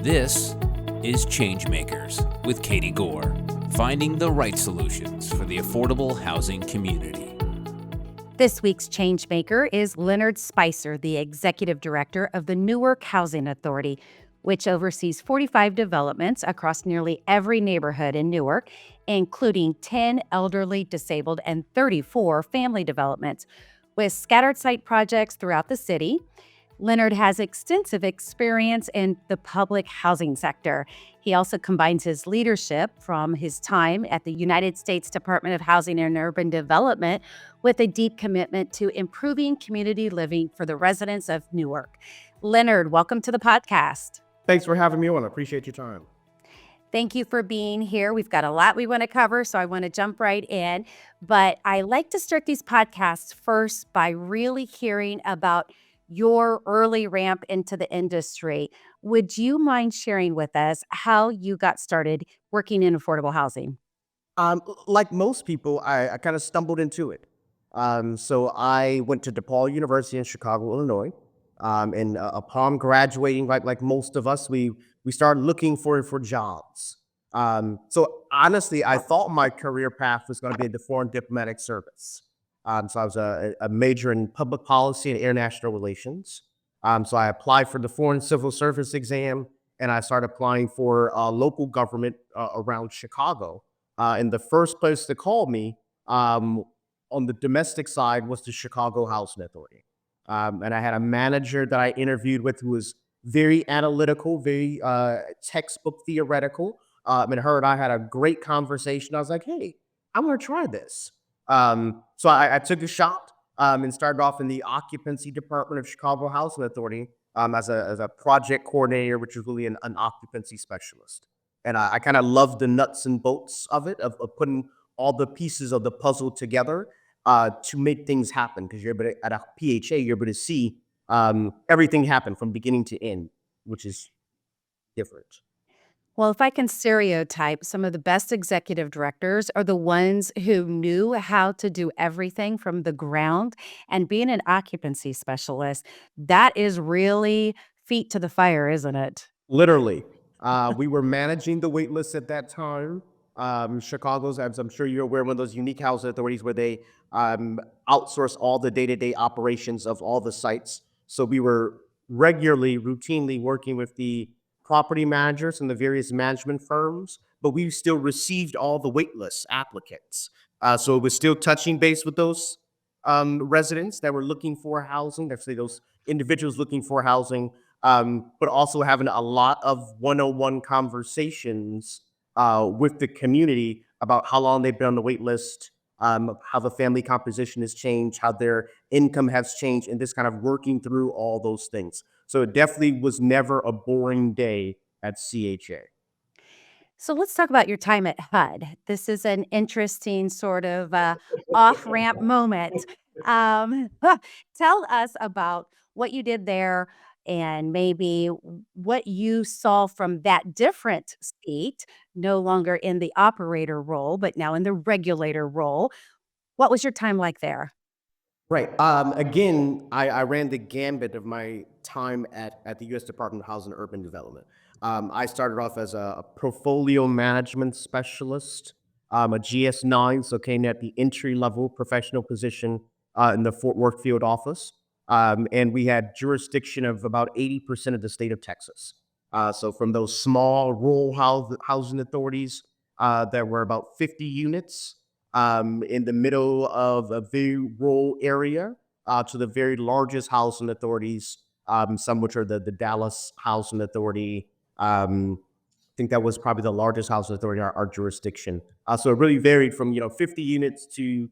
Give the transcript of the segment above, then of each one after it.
This is Changemakers with Katie Gore, finding the right solutions for the affordable housing community. This week's Changemaker is Leonard Spicer, the Executive Director of the Newark Housing Authority, which oversees 45 developments across nearly every neighborhood in Newark, including 10 elderly, disabled, and 34 family developments, with scattered site projects throughout the city. Leonard has extensive experience in the public housing sector. He also combines his leadership from his time at the United States Department of Housing and Urban Development with a deep commitment to improving community living for the residents of Newark. Leonard, welcome to the podcast. Thanks for having me on. I appreciate your time. Thank you for being here. We've got a lot we want to cover, so I want to jump right in. But I like to start these podcasts first by really hearing about your early ramp into the industry. Would you mind sharing with us how you got started working in affordable housing? Like most people, I kind of stumbled into it. So I went to DePaul University in Chicago, Illinois. And upon graduating, like most of us, we started looking for jobs. So honestly, I thought my career path was going to be the foreign diplomatic service. So I was a major in public policy and international relations. So I applied for the Foreign Civil Service exam, and I started applying for local government around Chicago. And the first place to call me on the domestic side was the Chicago Housing Authority. And I had a manager that I interviewed with who was very analytical, very textbook theoretical. And her and I had a great conversation. I was like, hey, I want to try this. So I took a shot and started off in the occupancy department of Chicago Housing Authority as a project coordinator, which is really an occupancy specialist. And I kind of loved the nuts and bolts of it, of putting all the pieces of the puzzle together to make things happen. Because at a PHA, you're able to see everything happen from beginning to end, which is different. Well, if I can stereotype, some of the best executive directors are the ones who knew how to do everything from the ground. And being an occupancy specialist, that is really feet to the fire, isn't it? Literally. We were managing the wait list at that time. Chicago's, as I'm sure you're aware, one of those unique housing authorities where they outsource all the day-to-day operations of all the sites. So we were routinely working with the property managers and the various management firms, but we still received all the waitlist applicants. So it was still touching base with those residents that were looking for housing, actually those individuals looking for housing, but also having a lot of one-on-one conversations with the community about how long they've been on the wait list, how the family composition has changed, how their income has changed, and just kind of working through all those things. So it definitely was never a boring day at CHA. So let's talk about your time at HUD. This is an interesting sort of off-ramp moment. Um, Tell us about what you did there and maybe what you saw from that different seat, no longer in the operator role, but now in the regulator role. What was your time like there? Right. Again, I ran the gambit of my time at the U.S. Department of Housing and Urban Development. I started off as a portfolio management specialist, a GS9, so came at the entry-level professional position in the Fort Worth field office. And we had jurisdiction of about 80% of the state of Texas. So from those small rural housing authorities that were about 50 units, in the middle of a very rural area to the very largest housing authorities, some which are the Dallas Housing Authority. I think that was probably the largest housing authority in our jurisdiction. So it really varied from 50 units to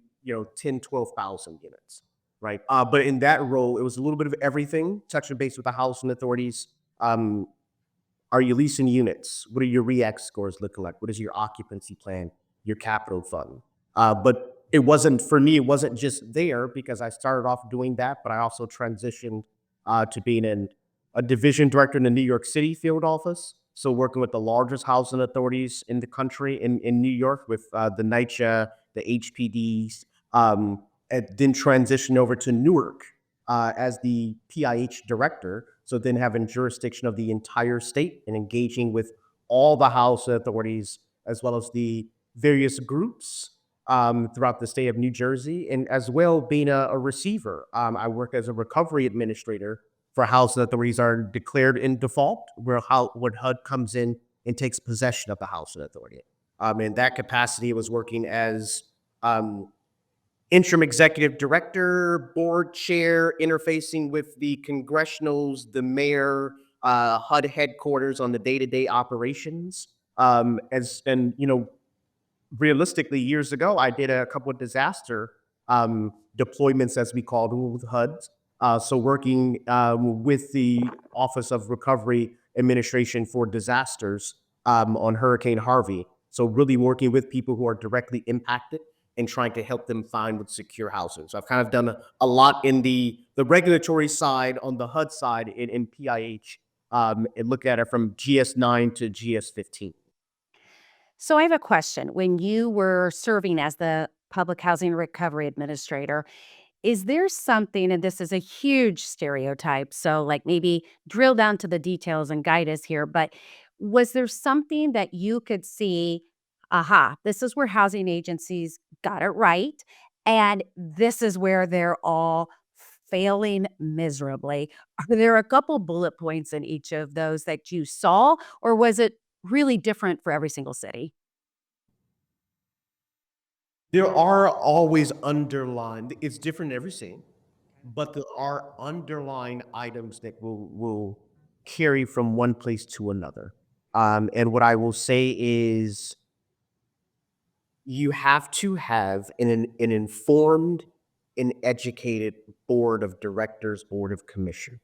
10, 12,000 units, right? But in that role, it was a little bit of everything, touching base with the housing authorities. Are you leasing units? What are your REACT scores looking like? What is your occupancy plan, your capital fund? But it wasn't, for me, it wasn't just there because I started off doing that, but I also transitioned to being a division director in the New York City field office. So working with the largest housing authorities in the country in New York with the NYCHA, the HPDs, and then transitioned over to Newark as the PIH director, so then having jurisdiction of the entire state and engaging with all the house authorities as well as the various groups throughout the state of New Jersey, and as well being a receiver. I work as a recovery administrator for house authorities are declared in default, where HUD comes in and takes possession of the house authority. In that capacity, I was working as um, interim executive director, board chair, interfacing with the congressionals, the mayor, HUD headquarters on the day-to-day operations. And realistically, years ago, I did a couple of disaster deployments, as we called them, with HUD. So working with the Office of Recovery Administration for Disasters on Hurricane Harvey. So really working with people who are directly impacted and trying to help them find with secure housing. So I've kind of done a lot in the regulatory side, on the HUD side in PIH, and look at it from GS9 to GS15. So I have a question. When you were serving as the Public Housing Recovery Administrator, is there something, and this is a huge stereotype, so like maybe drill down to the details and guide us here, but was there something that you could see, aha, this is where housing agencies got it right, and this is where they're all failing miserably? Are there a couple bullet points in each of those that you saw, or was it really different for every single city? There are always underlined, it's different in every scene, but there are underlying items that will carry from one place to another. And what I will say is you have to have an informed and educated board of directors, board of commissioners.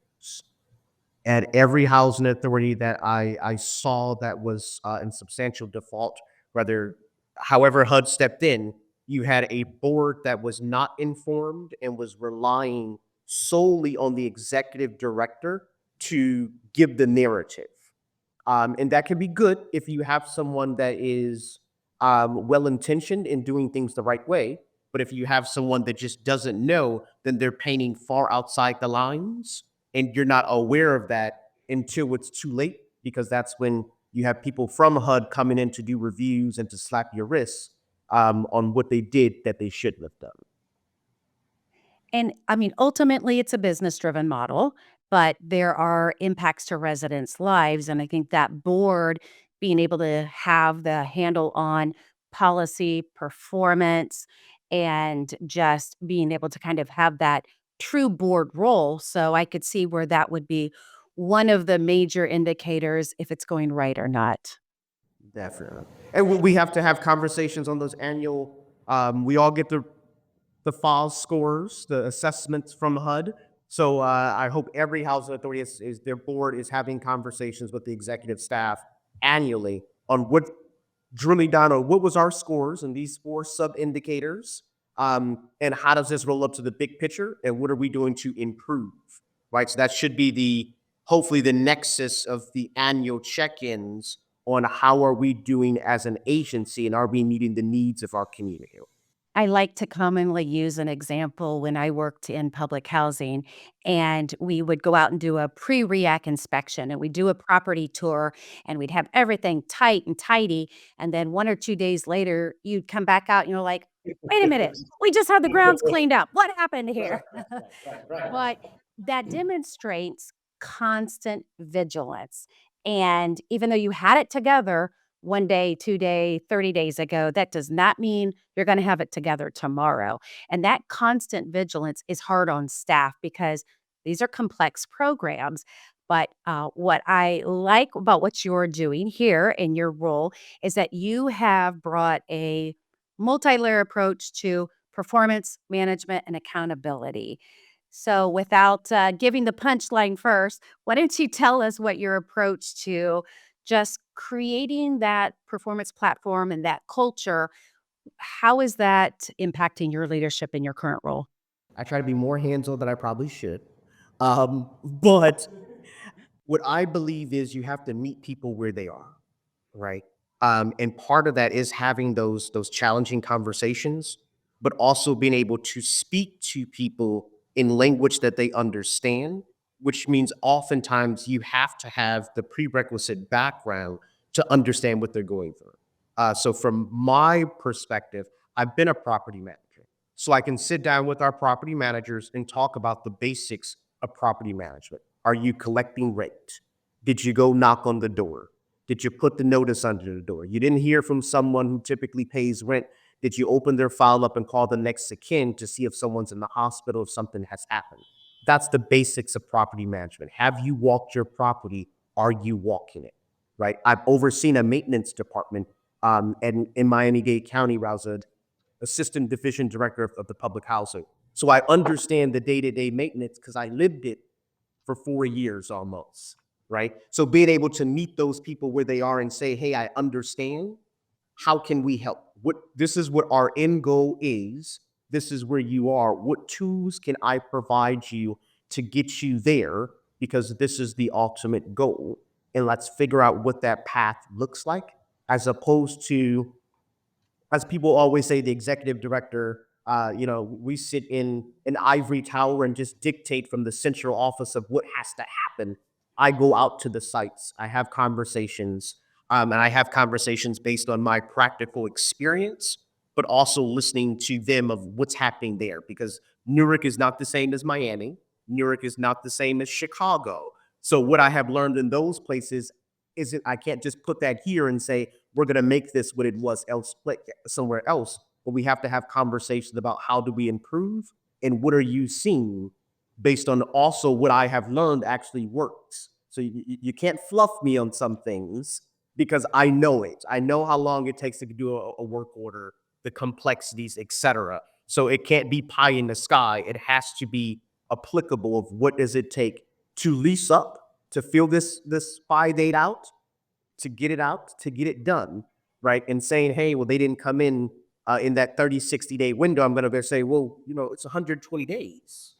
At every housing authority that I saw that was in substantial default, whether however HUD stepped in, you had a board that was not informed and was relying solely on the executive director to give the narrative. And that can be good if you have someone that is well intentioned in doing things the right way. But if you have someone that just doesn't know, then they're painting far outside the lines. And you're not aware of that until it's too late, because that's when you have people from HUD coming in to do reviews and to slap your wrists on what they did that they shouldn't have done. And I mean, ultimately, it's a business driven model, but there are impacts to residents' lives. And I think that board being able to have the handle on policy, performance, and just being able to kind of have that true board role. So I could see where that would be one of the major indicators if it's going right or not. Definitely. And we have to have conversations on those annual, we all get the FOS scores, the assessments from HUD. So I hope every housing authority is their board is having conversations with the executive staff annually on what drilling down on what was our scores and these four sub indicators, and how does this roll up to the big picture, and what are we doing to improve, right? So that should be the hopefully the nexus of the annual check-ins on how are we doing as an agency and are we meeting the needs of our community. I like to commonly use an example when I worked in public housing, and we would go out and do a pre-react inspection, and we'd do a property tour, and we'd have everything tight and tidy, and then 1 or 2 days later, you'd come back out and you're like, "Wait a minute, we just had the grounds cleaned up. What happened here?" But that demonstrates constant vigilance, and even though you had it together 1 day, 2 day, 30 days ago, that does not mean you're gonna have it together tomorrow, and that constant vigilance is hard on staff because these are complex programs, but, what I like about what you're doing here in your role is that you have brought a multi-layer approach to performance management and accountability. So, without giving the punchline first, why don't you tell us what your approach to just creating that performance platform and that culture, how is that impacting your leadership in your current role? I try to be more hands-on than I probably should. But what I believe is you have to meet people where they are, right? And part of that is having those challenging conversations, but also being able to speak to people in language that they understand, which means oftentimes you have to have the prerequisite background to understand what they're going through. So from my perspective, I've been a property manager. So I can sit down with our property managers and talk about the basics of property management. Are you collecting rent? Did you go knock on the door? Did you put the notice under the door? You didn't hear from someone who typically pays rent. Did you open their file up and call the next of kin to see if someone's in the hospital, if something has happened? That's the basics of property management. Have you walked your property? Are you walking it? Right? I've overseen a maintenance department and in Miami-Dade County, where I was an assistant division director of the public housing. So I understand the day-to-day maintenance because I lived it for 4 years almost, right? So being able to meet those people where they are and say, hey, I understand. How can we help? This is what our end goal is. This is where you are. What tools can I provide you to get you there? Because this is the ultimate goal. And let's figure out what that path looks like, as opposed to, as people always say, the executive director, we sit in an ivory tower and just dictate from the central office of what has to happen. I go out to the sites. I have conversations, and I have conversations based on my practical experience, but also listening to them of what's happening there. Because Newark is not the same as Miami. Newark is not the same as Chicago. So what I have learned in those places isn't, I can't just put that here and say, we're going to make this what it was somewhere else. But we have to have conversations about how do we improve and what are you seeing based on also what I have learned actually works. So you can't fluff me on some things because I know it. I know how long it takes to do a work order, the complexities, etc. So it can't be pie in the sky. It has to be applicable of what does it take to lease up, to fill this 5 date out, to get it out, to get it done, right? And saying, hey, well, they didn't come in that 30, 60-day window. I'm going to say, well, it's 120 days.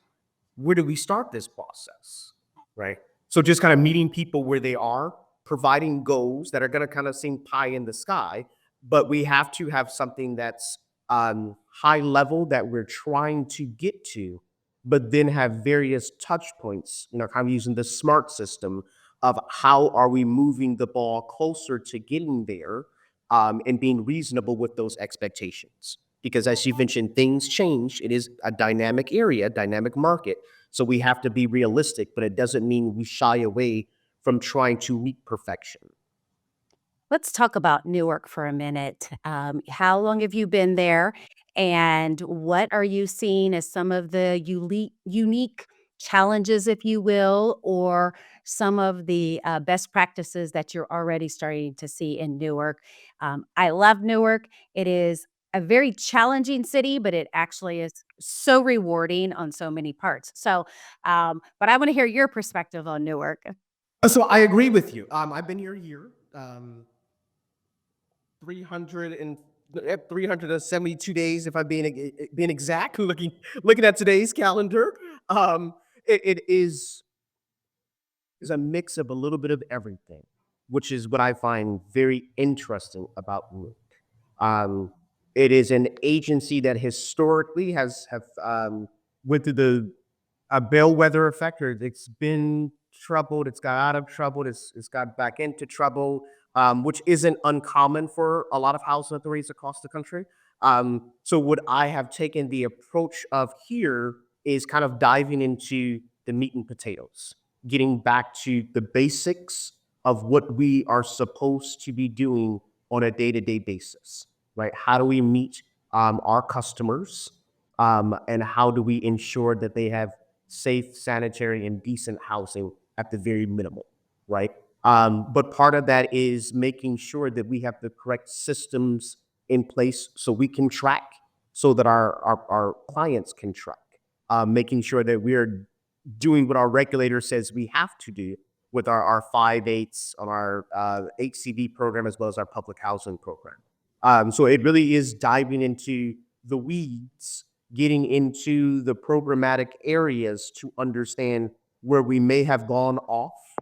Where do we start this process, right? So just kind of meeting people where they are, providing goals that are going to kind of seem pie in the sky, but we have to have something that's high level that we're trying to get to, but then have various touch points, kind of using the SMART system of how are we moving the ball closer to getting there, and being reasonable with those expectations. Because as you mentioned, things change. It is a dynamic area, dynamic market. So we have to be realistic, but it doesn't mean we shy away from trying to meet perfection. Let's talk about Newark for a minute. How long have you been there? And what are you seeing as some of the unique challenges, if you will, or some of the best practices that you're already starting to see in Newark? I love Newark. It is a very challenging city, but it actually is so rewarding on so many parts. But I want to hear your perspective on Newark. So I agree with you. I've been here a year. 300 and 372 days, if I'm being exact. Looking at today's calendar, it is a mix of a little bit of everything, which is what I find very interesting about Root. Um, it is an agency that historically have went through a bellwether effect, or it's been troubled, it's got out of trouble, it's got back into trouble, which isn't uncommon for a lot of housing authorities across the country. So what I have taken the approach of here is kind of diving into the meat and potatoes, getting back to the basics of what we are supposed to be doing on a day-to-day basis, right? How do we meet our customers, and how do we ensure that they have safe, sanitary, and decent housing at the very minimal, right? But part of that is making sure that we have the correct systems in place so we can track, so that our clients can track, making sure that we're doing what our regulator says we have to do with our 5/8 on our HCV program, as well as our public housing program. So it really is diving into the weeds, getting into the programmatic areas to understand where we may have gone off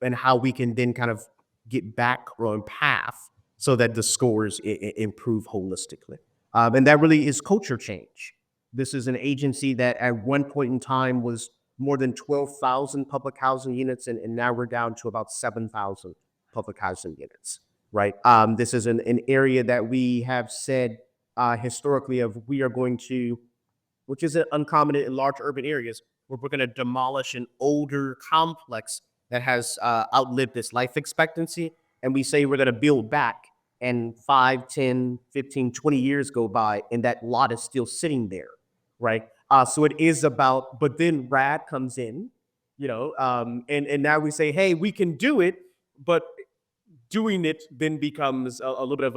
and how we can then kind of get back on path so that the scores improve holistically. And that really is culture change. This is an agency that at one point in time was more than 12,000 public housing units, and now we're down to about 7,000 public housing units, right? This is an area that we have said historically of we are going to, which is uncommon in large urban areas, where we're going to demolish an older complex that has outlived its life expectancy. And we say we're going to build back, and 5, 10, 15, 20 years go by, and that lot is still sitting there, right? So it is about, but then RAD comes in, and now we say, hey, we can do it, but doing it then becomes a little bit of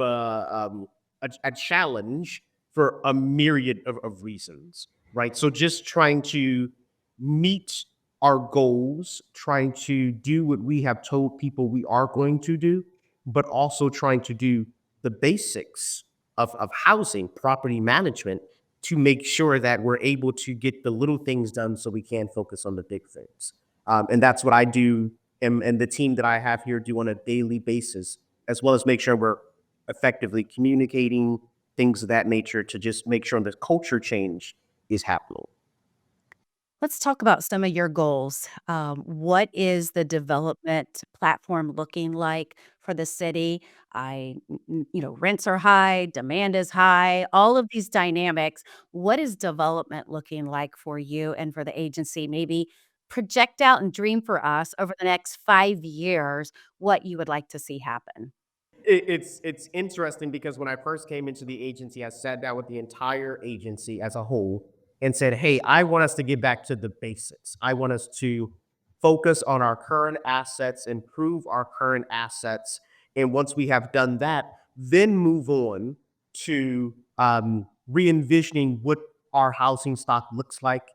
a challenge for a myriad of reasons, right? So just trying to meet our goals, trying to do what we have told people we are going to do, but also trying to do the basics of housing, property management, to make sure that we're able to get the little things done so we can focus on the big things. And that's what I do and the team that I have here do on a daily basis, as well as make sure we're effectively communicating things of that nature to just make sure the culture change is happening. Let's talk about some of your goals. What is the development platform looking like for the city? Rents are high, demand is high, all of these dynamics. What is development looking like for you and for the agency? Maybe project out and dream for us over the next 5 years what you would like to see happen. It's interesting because when I first came into the agency, I sat down with the entire agency as a whole and said, "Hey, I want us to get back to the basics. I want us to focus on our current assets, improve our current assets, and once we have done that, then move on to re-envisioning what our housing stock looks like,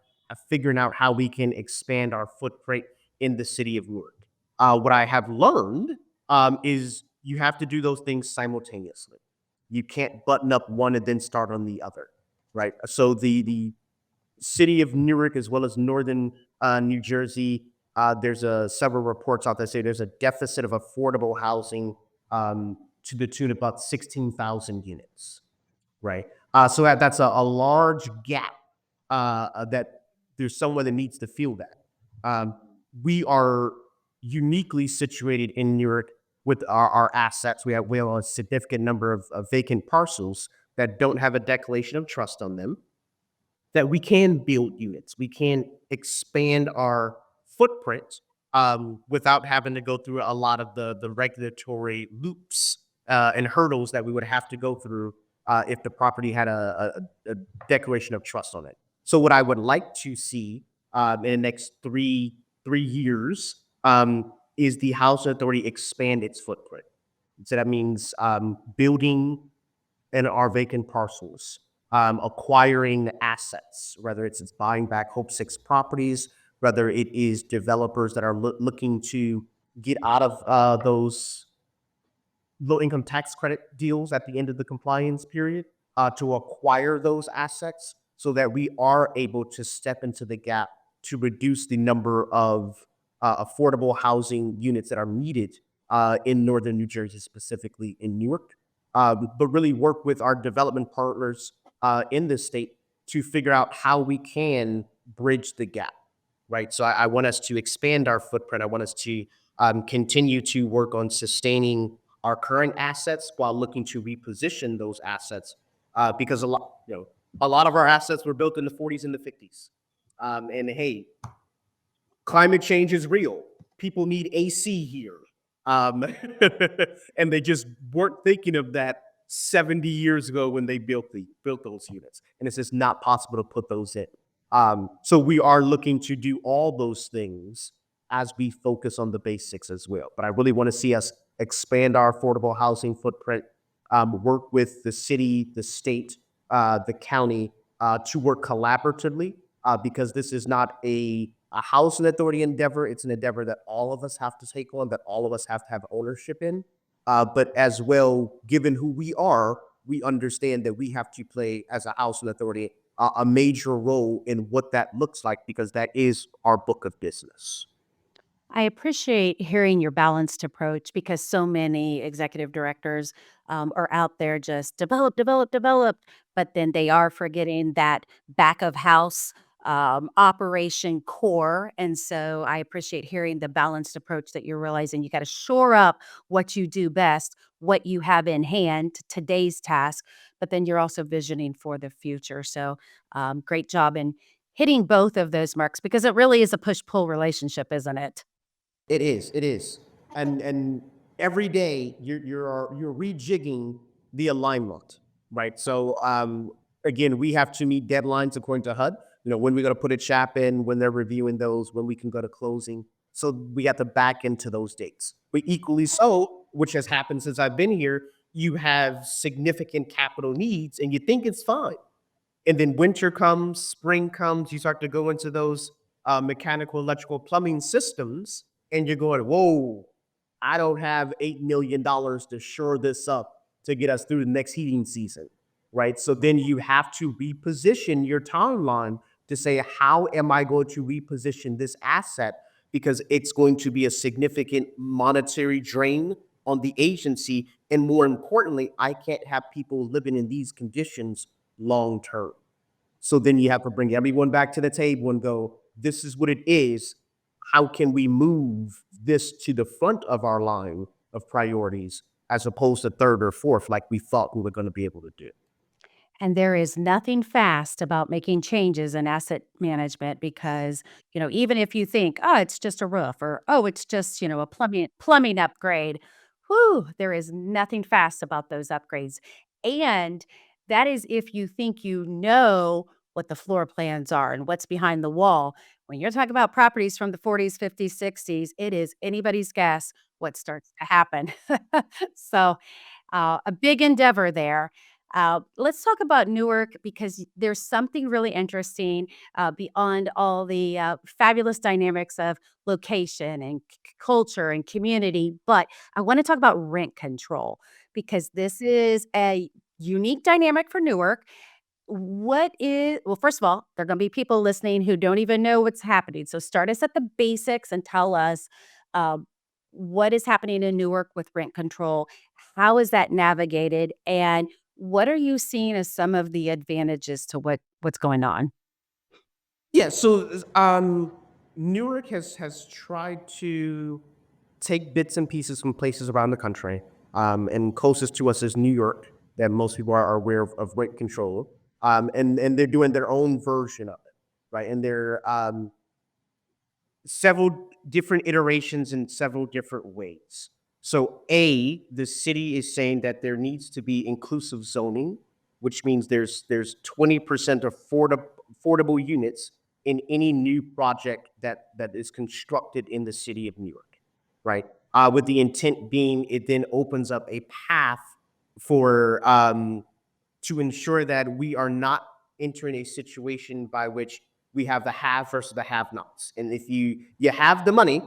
figuring out how we can expand our footprint in the city of Newark." What I have learned is you have to do those things simultaneously. You can't button up one and then start on the other, right? So the city of Newark, as well as northern New Jersey, there's several reports out that say there's a deficit of affordable housing to the tune of about 16,000 units, right? So that's a large gap that there's someone that needs to fill that. Um, we are uniquely situated in Newark with our assets. We have a significant number of vacant parcels that don't have a declaration of trust on them, that we can build units. We can expand our footprint without having to go through a lot of the regulatory loops and hurdles that we would have to go through if the property had a declaration of trust on it. So what I would like to see in the next three years is the housing authority expand its footprint. So that means building in our vacant parcels, acquiring assets, whether it's buying back Hope Six properties, whether it is developers that are looking to get out of those low income tax credit deals at the end of the compliance period, to acquire those assets so that we are able to step into the gap to reduce the number of affordable housing units that are needed in northern New Jersey, specifically in Newark, but really work with our development partners in this state to figure out how we can bridge the gap, right? So I want us to expand our footprint. I want us to continue to work on sustaining our current assets while looking to reposition those assets because a lot of our assets were built in the 40s and the 50s. And hey, climate change is real. People need AC here. Um, and they just weren't thinking of that 70 years ago when they built those units. And it's just not possible to put those in. So we are looking to do all those things as we focus on the basics as well. But I really want to see us expand our affordable housing footprint, work with the city, the state, the county to work collaboratively because this is not a housing authority endeavor. It's an endeavor that all of us have to take on, that all of us have to have ownership in. But as well, given who we are, we understand that we have to play as a housing authority a major role in what that looks like because that is our book of business. I appreciate hearing your balanced approach because so many executive directors are out there just develop, develop, develop, but then they are forgetting that back of house operation core. And so I appreciate hearing the balanced approach that you're realizing you got to shore up what you do best, what you have in hand, today's task, but then you're also visioning for the future. So great job in hitting both of those marks because it really is a push pull relationship, isn't it? It is. It is. And every day you're rejigging the alignment, right? So again, we have to meet deadlines according to HUD. You know, when we're going to put a chap in, when they're reviewing those, when we can go to closing. So we have to back into those dates. But equally so, which has happened since I've been here, you have significant capital needs, and you think it's fine. And then winter comes, spring comes, you start to go into those mechanical, electrical, plumbing systems, and you're going, whoa, I don't have $8 million to shore this up to get us through the next heating season, right? So then you have to reposition your timeline to say, how am I going to reposition this asset? Because it's going to be a significant monetary drain on the agency. And more importantly, I can't have people living in these conditions long term. So then you have to bring everyone back to the table and go, this is what it is. How can we move this to the front of our line of priorities as opposed to third or fourth, like we thought we were going to be able to do? And there is nothing fast about making changes in asset management because, even if you think, oh, it's just a roof or, oh, it's just, a plumbing upgrade, whew, there is nothing fast about those upgrades. And that is if you think you know what the floor plans are and what's behind the wall. When you're talking about properties from the 40s, 50s, 60s, it is anybody's guess what starts to happen. So a big endeavor there. Let's talk about Newark because there's something really interesting beyond all the fabulous dynamics of location and culture and community. But I want to talk about rent control because this is a unique dynamic for Newark. Well, first of all, there are going to be people listening who don't even know what's happening. So start us at the basics and tell us um, what is happening in Newark with rent control. How is that navigated? And what are you seeing as some of the advantages to what's going on? Yeah, so Newark has tried to take bits and pieces from places around the country, and closest to us is New York, that most people are aware of rent control, and they're doing their own version of it, right? And they're several different iterations in several different ways. So, the city is saying that there needs to be inclusive zoning, which means there's 20% affordable units in any new project that is constructed in the city of New York, right? With the intent being, it then opens up a path for to ensure that we are not entering a situation by which we have the have versus the have-nots. And if you have the money,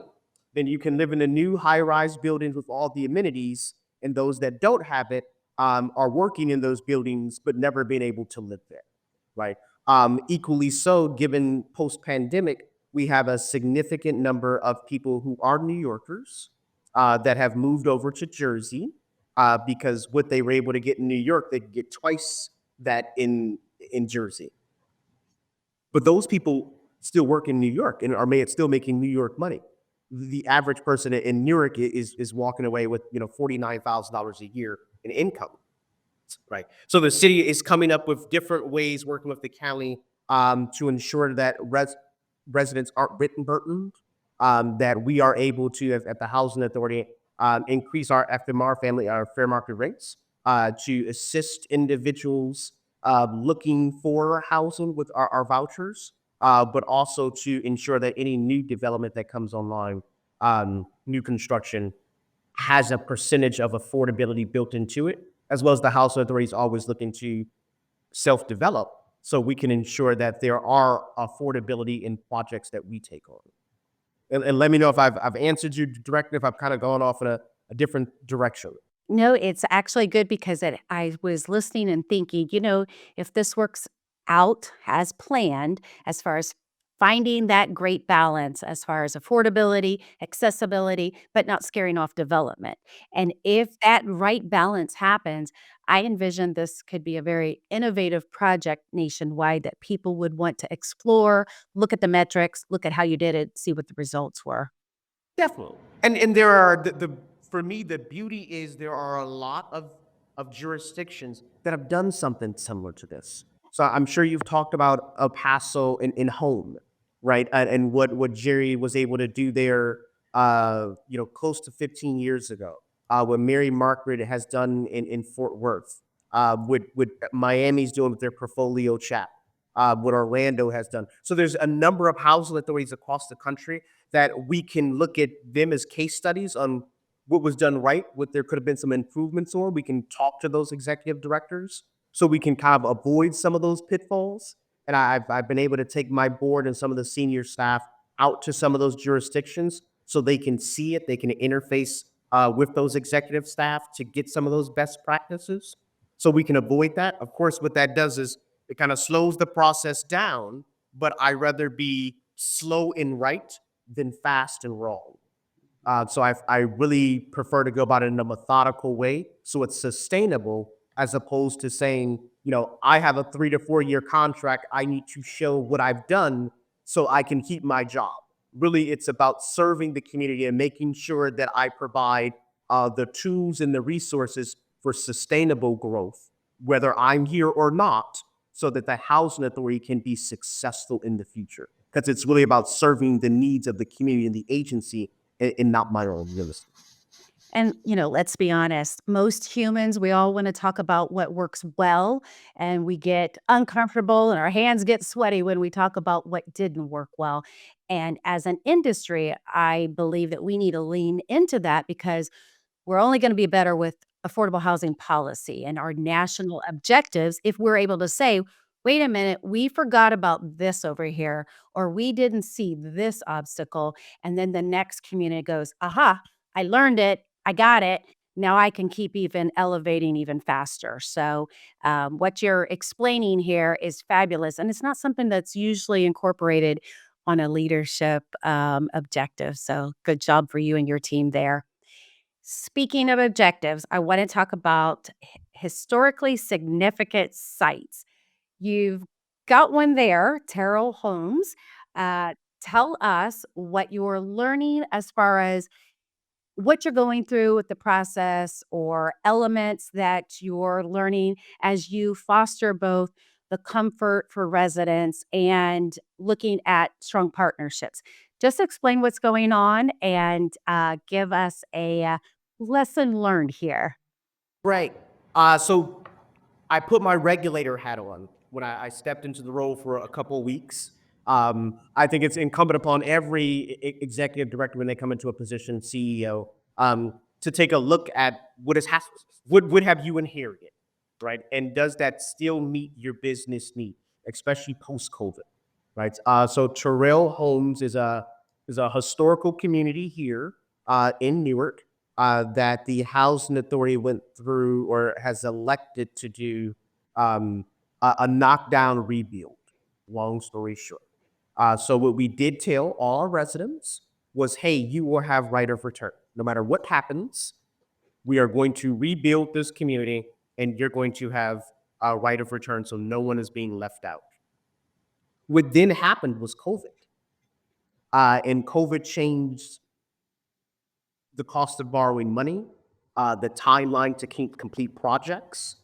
then you can live in a new high-rise buildings with all the amenities, and those that don't have it are working in those buildings but never been able to live there, right? Equally so, given post-pandemic, we have a significant number of people who are New Yorkers that have moved over to Jersey because what they were able to get in New York, they could get twice that in Jersey. But those people still work in New York and are still making New York money. The average person in Newark is walking away with $49,000 a year in income, right? So the city is coming up with different ways, working with the county to ensure that residents aren't written burdened, that we are able to, at the housing authority, increase our FMR family, our fair market rates, to assist individuals looking for housing with our vouchers, but also to ensure that any new development that comes online, new construction, has a percentage of affordability built into it, as well as the housing authority is always looking to self-develop so we can ensure that there are affordability in projects that we take on. And let me know if I've answered you directly, if I've kind of gone off in a different direction. No, it's actually good because I was listening and thinking, if this works out as planned, as far as finding that great balance as far as affordability, accessibility, but not scaring off development. And if that right balance happens, I envision this could be a very innovative project nationwide that people would want to explore, look at the metrics, look at how you did it, see what the results were. Definitely. And there are the for me, the beauty is there are a lot of jurisdictions that have done something similar to this. So I'm sure you've talked about El Paso in home, right? And what Jerry was able to do there, close to 15 years ago. What Mary Margaret has done in Fort Worth, what Miami's doing with their portfolio chat, what Orlando has done. So there's a number of housing authorities across the country that we can look at them as case studies on what was done right, what there could have been some improvements on. We can talk to those executive directors so we can kind of avoid some of those pitfalls. And I've been able to take my board and some of the senior staff out to some of those jurisdictions so they can see it, they can interface with those executive staff to get some of those best practices so we can avoid that. Of course, what that does is it kind of slows the process down, but I rather be slow and right than fast and wrong. So I really prefer to go about it in a methodical way so it's sustainable as opposed to saying, I have a 3 to 4 year contract. I need to show what I've done so I can keep my job. Really, it's about serving the community and making sure that I provide the tools and the resources for sustainable growth, whether I'm here or not, so that the housing authority can be successful in the future. Because it's really about serving the needs of the community and the agency and not my own real estate. And, let's be honest, most humans, we all want to talk about what works well, and we get uncomfortable and our hands get sweaty when we talk about what didn't work well. And as an industry, I believe that we need to lean into that because we're only going to be better with affordable housing policy and our national objectives if we're able to say, wait a minute, we forgot about this over here, or we didn't see this obstacle. And then the next community goes, aha, I learned it. I got it. Now I can keep even elevating even faster. So, what you're explaining here is fabulous. And it's not something that's usually incorporated on a leadership objective. So, good job for you and your team there. Speaking of objectives, I want to talk about historically significant sites. You've got one there, Terrell Homes. Tell us what you're learning as far as what you're going through with the process or elements that you're learning as you foster both the comfort for residents and looking at strong partnerships. Just explain what's going on and give us a lesson learned here. Right. So I put my regulator hat on when I stepped into the role for a couple of weeks. I think it's incumbent upon every executive director when they come into a position, CEO, to take a look at what have you inherited, right? And does that still meet your business need, especially post COVID, right? So Terrell Homes is a historical community here in Newark that the housing authority went through or has elected to do a knockdown rebuild. Long story short, so what we did tell all our residents was, hey, you will have right of return. No matter what happens, we are going to rebuild this community and you're going to have a right of return so no one is being left out. What then happened was COVID. And COVID changed the cost of borrowing money, the timeline to complete projects,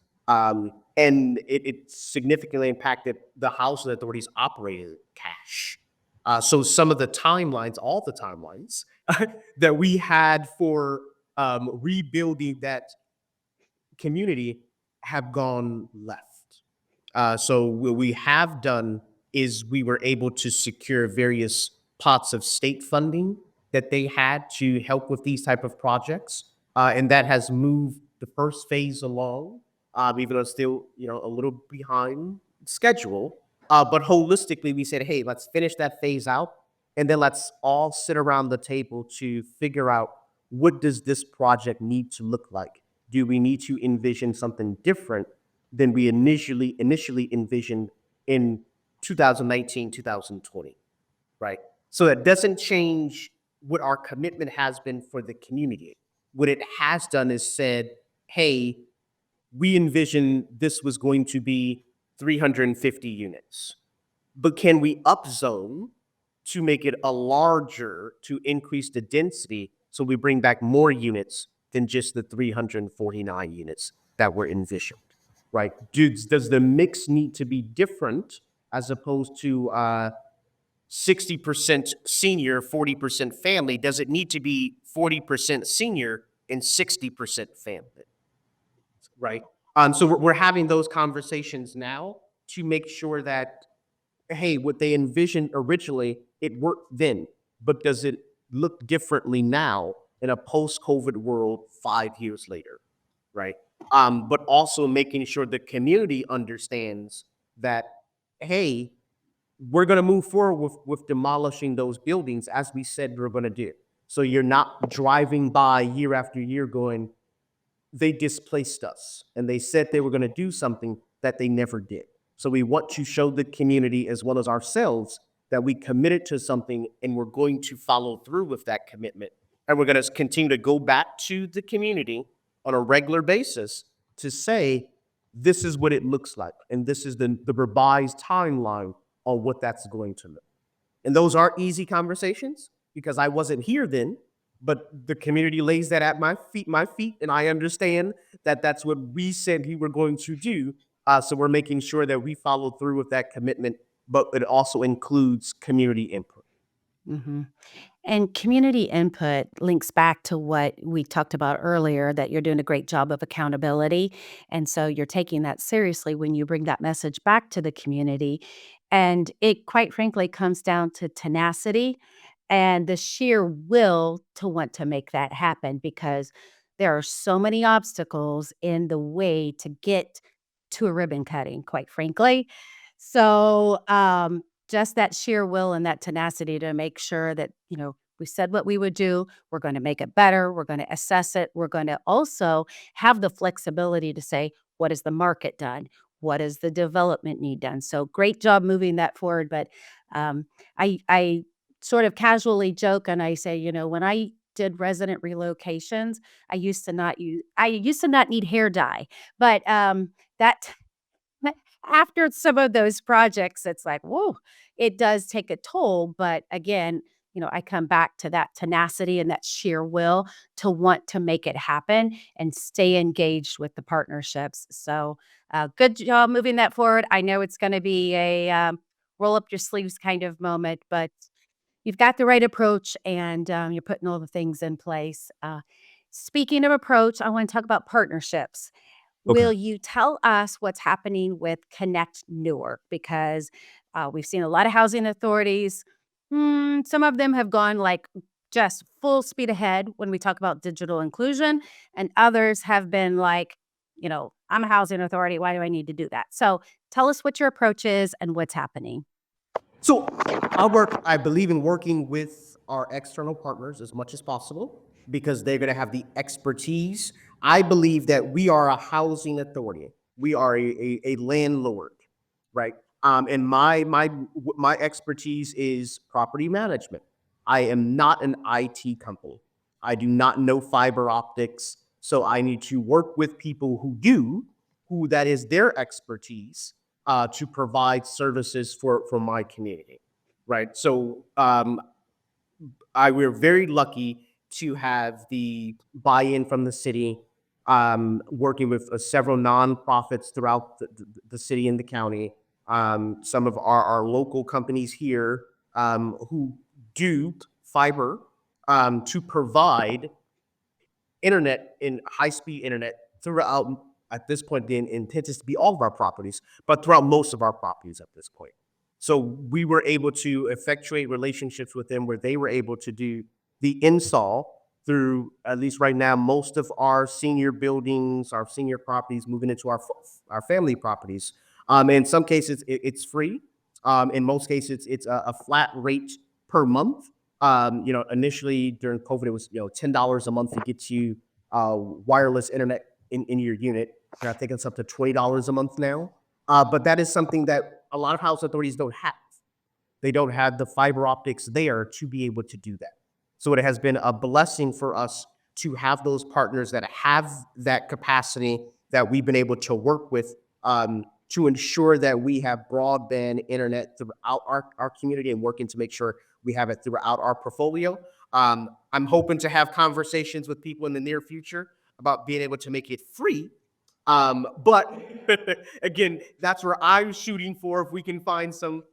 and it significantly impacted the housing authority's operating cash. So some of the timelines, all the timelines that we had for rebuilding that community have gone left. So what we have done is we were able to secure various pots of state funding that they had to help with these type of projects, and that has moved the first phase along, even though it's still a little behind schedule. But holistically, we said, hey, let's finish that phase out, and then let's all sit around the table to figure out what does this project need to look like. Do we need to envision something different than we initially envisioned in 2019, 2020? right? So it doesn't change what our commitment has been for the community. What it has done is said, hey, we envisioned this was going to be 350 units, but can we upzone to make it a larger, to increase the density so we bring back more units than just the 349 units that were envisioned, right? Does the mix need to be different as opposed to 60% senior, 40% family? Does it need to be 40% senior and 60% family, right? So we're having those conversations now to make sure that, hey, what they envisioned originally, it worked then, but does it look differently now in a post-COVID world 5 years later, right? But also making sure the community understands that, hey, we're going to move forward with demolishing those buildings as we said we're going to do. So you're not driving by year after year going, they displaced us and they said they were going to do something that they never did. So we want to show the community as well as ourselves that we committed to something and we're going to follow through with that commitment. And we're going to continue to go back to the community on a regular basis to say, this is what it looks like. And this is the revised timeline on what that's going to look. And those aren't easy conversations because I wasn't here then, but the community lays that at my feet, and I understand that that's what we said we were going to do. So we're making sure that we follow through with that commitment, but it also includes community input. Mhm. And community input links back to what we talked about earlier, that you're doing a great job of accountability. And so you're taking that seriously when you bring that message back to the community. And it, quite frankly, comes down to tenacity and the sheer will to want to make that happen because there are so many obstacles in the way to get to a ribbon cutting, quite frankly. So, just that sheer will and that tenacity to make sure that, we said what we would do. We're going to make it better. We're going to assess it. We're going to also have the flexibility to say, what has the market done? What does the development need done? So great job moving that forward. But I sort of casually joke and I say, when I did resident relocations, I used to not need hair dye, but that but after some of those projects, it's like, whoa, it does take a toll. But again, I come back to that tenacity and that sheer will to want to make it happen and stay engaged with the partnerships. So, good job moving that forward. I know it's going to be a roll up your sleeves kind of moment, but you've got the right approach and you're putting all the things in place. Speaking of approach, I want to talk about partnerships. Okay. Will you tell us what's happening with Connect Newark? Because we've seen a lot of housing authorities. Some of them have gone like just full speed ahead when we talk about digital inclusion, and others have been like, I'm a housing authority. Why do I need to do that? So tell us what your approach is and what's happening. So I believe in working with our external partners as much as possible because they're going to have the expertise. I believe that we are a housing authority. We are a landlord, right? And my expertise is property management. I am not an IT company. I do not know fiber optics, so I need to work with people who do, who that is their expertise, to provide services for my community, right? So we're very lucky to have the buy-in from the city, working with several nonprofits throughout the city and the county. Some of our local companies here who do fiber to provide internet and high-speed internet throughout, at this point, the intent is to be all of our properties, but throughout most of our properties at this point. So we were able to effectuate relationships with them where they were able to do the install through, at least right now, most of our senior buildings, our senior properties moving into our family properties. In some cases, it's free. In most cases, it's a flat rate per month. Initially during COVID, it was $10 a month to get you wireless internet in your unit. And I think it's up to $20 a month now. But that is something that a lot of house authorities don't have. They don't have the fiber optics there to be able to do that. So it has been a blessing for us to have those partners that have that capacity that we've been able to work with, to ensure that we have broadband internet throughout our community, and working to make sure we have it throughout our portfolio. I'm hoping to have conversations with people in the near future about being able to make it free. But again, that's where I'm shooting for. If we can find some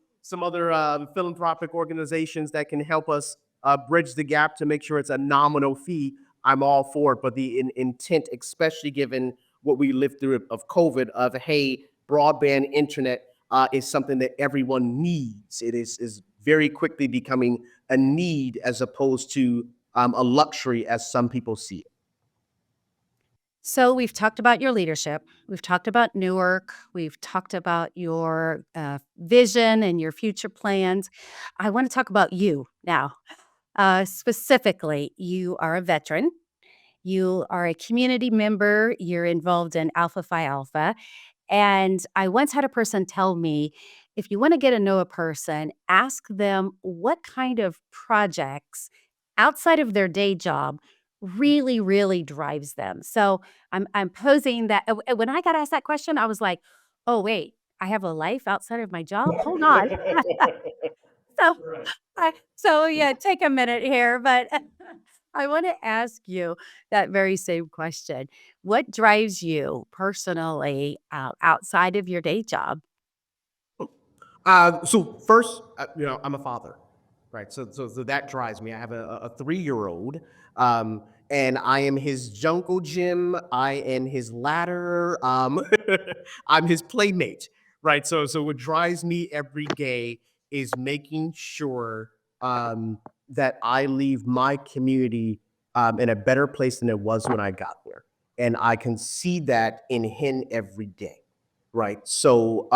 other philanthropic organizations that can help us bridge the gap to make sure it's a nominal fee, I'm all for it. But the intent, especially given what we lived through of COVID, of hey, broadband internet is something that everyone needs. It is very quickly becoming a need as opposed to a luxury as some people see it. So we've talked about your leadership. We've talked about Newark. We've talked about your vision and your future plans. I want to talk about you now. Specifically, you are a veteran. You are a community member. You're involved in Alpha Phi Alpha. And I once had a person tell me, if you want to get to know a person, ask them what kind of projects outside of their day job really, really drives them. So I'm posing that when I got asked that question, I was like, oh, wait, I have a life outside of my job? Hold on. So so yeah, take a minute here, but I want to ask you that very same question. What drives you personally outside of your day job? So first, I'm a father, right? So that drives me. I have a 3-year-old, and I am his jungle gym. I am his ladder. I'm his playmate, right? So what drives me every day is making sure that I leave my community in a better place than it was when I got there, and I can see that in him every day, right? So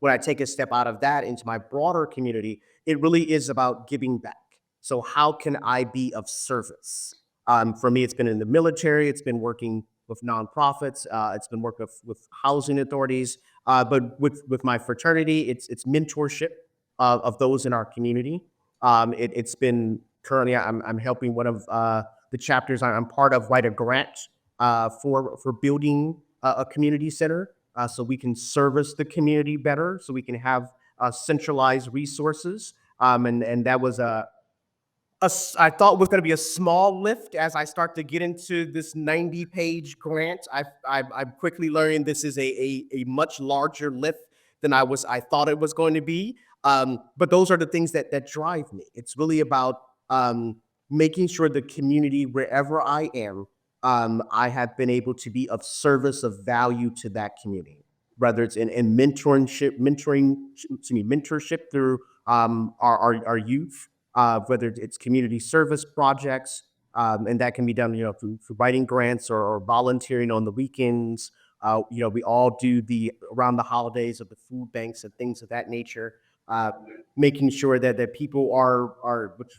when I take a step out of that into my broader community, it really is about giving back. So how can I be of service? For me, it's been in the military. It's been working with nonprofits. It's been working with housing authorities. But with my fraternity, it's mentorship of those in our community. It's been currently I'm helping one of the chapters I'm part of write a grant for building a community center, so we can service the community better, so we can have centralized resources. And that was I thought was going to be a small lift. As I start to get into this 90-page grant, I'm quickly learning this is a much larger lift than I thought it was going to be. But those are the things that drive me. It's really about making sure the community, wherever I am, I have been able to be of service, of value to that community, whether it's in mentorship through our youth, whether it's community service projects, and that can be done, through writing grants, or volunteering on the weekends. We all do the around the holidays of the food banks and things of that nature, making sure that people are which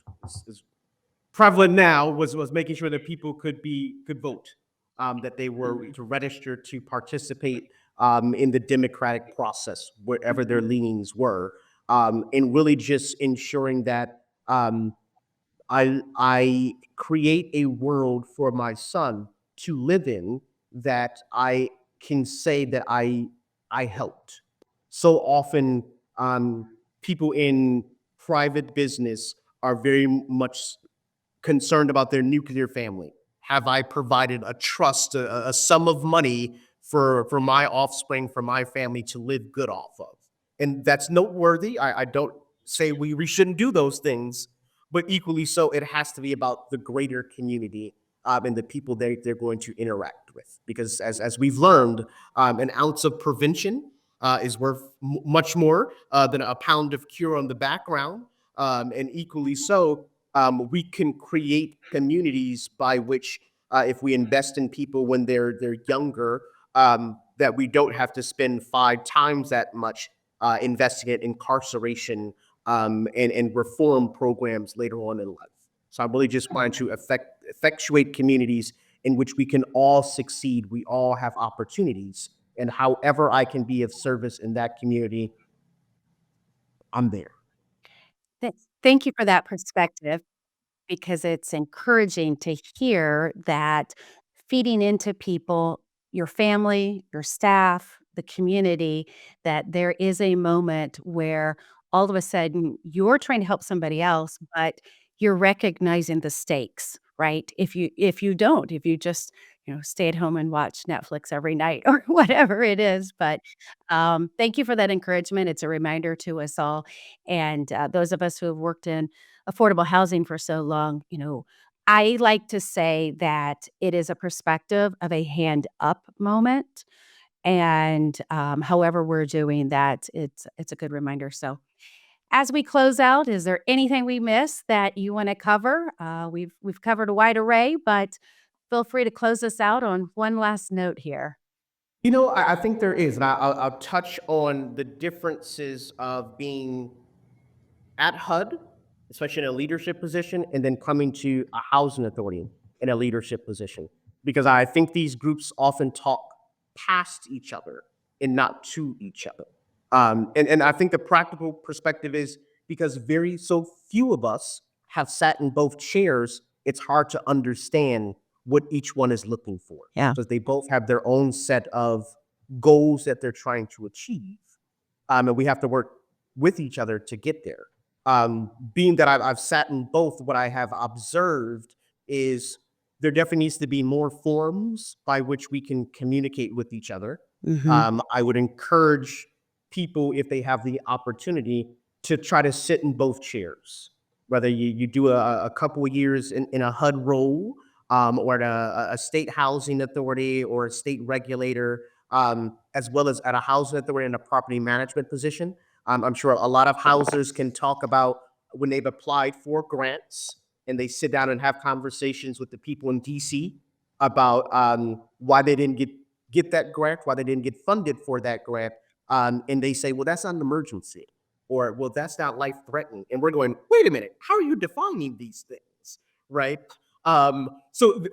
is prevalent now, was making sure that people could vote, that they were to register to participate in the democratic process, wherever their leanings were, and really just ensuring that I create a world for my son to live in, that I can say that I helped. So often, people in private business are very much concerned about their nuclear family. Have I provided a trust, a sum of money for my offspring, for my family to live good off of? And that's noteworthy. I don't say we shouldn't do those things, but equally so, it has to be about the greater community, and the people they're going to interact with. Because as we've learned, an ounce of prevention is worth much more than a pound of cure on the background. And equally so, we can create communities by which, if we invest in people when they're younger, that we don't have to spend 5 times that much investing in incarceration, and reform programs later on in life. So I'm really just trying to effectuate communities in which we can all succeed. We all have opportunities, and however I can be of service in that community, I'm there. Th Thank you for that perspective, because it's encouraging to hear that feeding into people, your family, your staff, the community, that there is a moment where all of a sudden you're trying to help somebody else, but you're recognizing the stakes, right? If you just, stay at home and watch Netflix every night or whatever it is, but, thank you for that encouragement. It's a reminder to us all, and, those of us who have worked in affordable housing for so long, I like to say that it is a perspective of a hand up moment. And however we're doing that, it's a good reminder. So as we close out, is there anything we missed that you want to cover? We've covered a wide array, but feel free to close us out on one last note here. I think there is, and I'll touch on the differences of being at HUD, especially in a leadership position, and then coming to a housing authority in a leadership position. Because I think these groups often talk past each other and not to each other. And I think the practical perspective is because very so few of us have sat in both chairs, it's hard to understand what each one is looking for Yeah. because they both have their own set of goals that they're trying to achieve. And we have to work with each other to get there. Being that I've sat in both, what I have observed is there definitely needs to be more forms by which we can communicate with each other. Mhm. I would encourage people, if they have the opportunity, to try to sit in both chairs. Whether you do a couple of years in a HUD role or at a state housing authority or a state regulator, as well as at a housing authority in a property management position. I'm sure a lot of housers can talk about when they've applied for grants and they sit down and have conversations with the people in DC about why they didn't get that grant, why they didn't get funded for that grant. And they say, well, that's not an emergency, or well, that's not life threatening. And we're going, wait a minute, how are you defining these things? Right.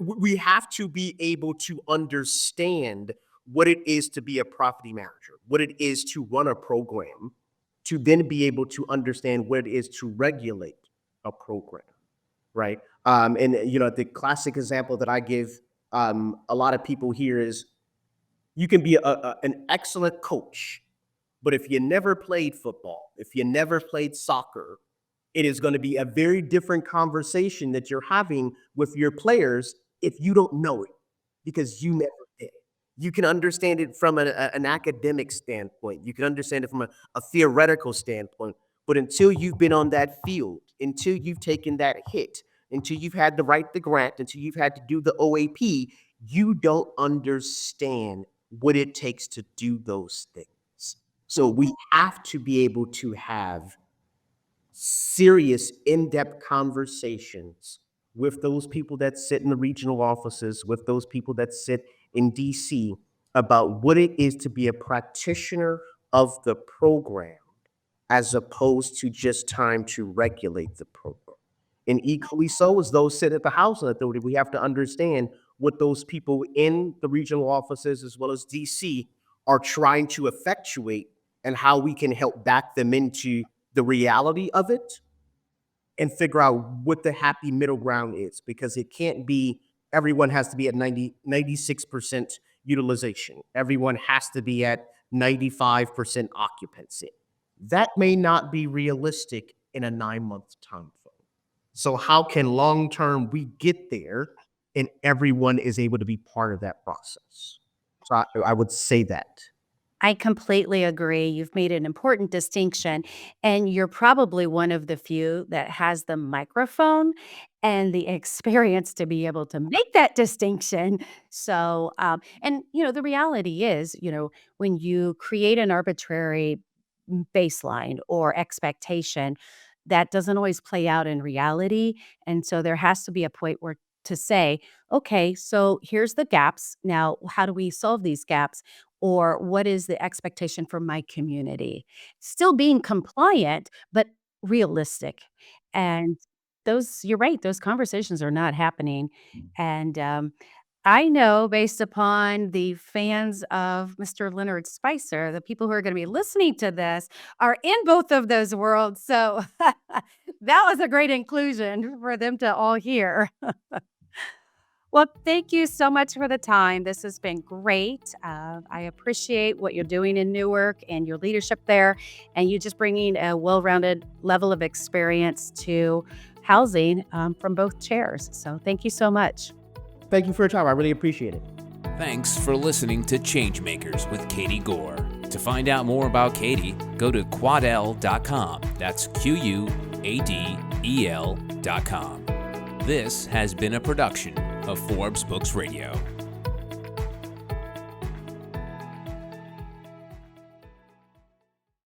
We have to be able to understand what it is to be a property manager, what it is to run a program, to then be able to understand what it is to regulate a program, right? And the classic example that I give a lot of people here is you can be an excellent coach, but if you never played football, if you never played soccer, it is going to be a very different conversation that you're having with your players if you don't know it because you never did. You can understand it from an academic standpoint. You can understand it from a theoretical standpoint. But until you've been on that field, until you've taken that hit, until you've had to write the grant, until you've had to do the OAP, you don't understand what it takes to do those things. So we have to be able to have serious, in-depth conversations with those people that sit in the regional offices, with those people that sit in DC about what it is to be a practitioner of the program as opposed to just time to regulate the program. And equally so as those sit at the housing authority, we have to understand what those people in the regional offices as well as DC are trying to effectuate and how we can help back them into the reality of it and figure out what the happy middle ground is because it can't be everyone has to be at 96% utilization. Everyone has to be at 95% occupancy. That may not be realistic in a 9-month time frame. So how can long term we get there and everyone is able to be part of that process? So I would say that. I completely agree. You've made an important distinction, and you're probably one of the few that has the microphone and the experience to be able to make that distinction. So, and the reality is, when you create an arbitrary baseline or expectation, that doesn't always play out in reality. And so there has to be a point where to say, okay, so here's the gaps. Now, how do we solve these gaps? Or what is the expectation from my community? Still being compliant, but realistic. And you're right, those conversations are not happening. And I know based upon the fans of Mr. Leonard Spicer, the people who are going to be listening to this are in both of those worlds. So that was a great inclusion for them to all hear. Well, thank you so much for the time. This has been great. I appreciate what you're doing in Newark and your leadership there, and you just bringing a well rounded level of experience to housing from both chairs. So thank you so much. Thank you for your time. I really appreciate it. Thanks for listening to Changemakers with Katie Gore. To find out more about Katie, go to quadel.com. That's QUADEL.com. This has been a production of Forbes Books Radio.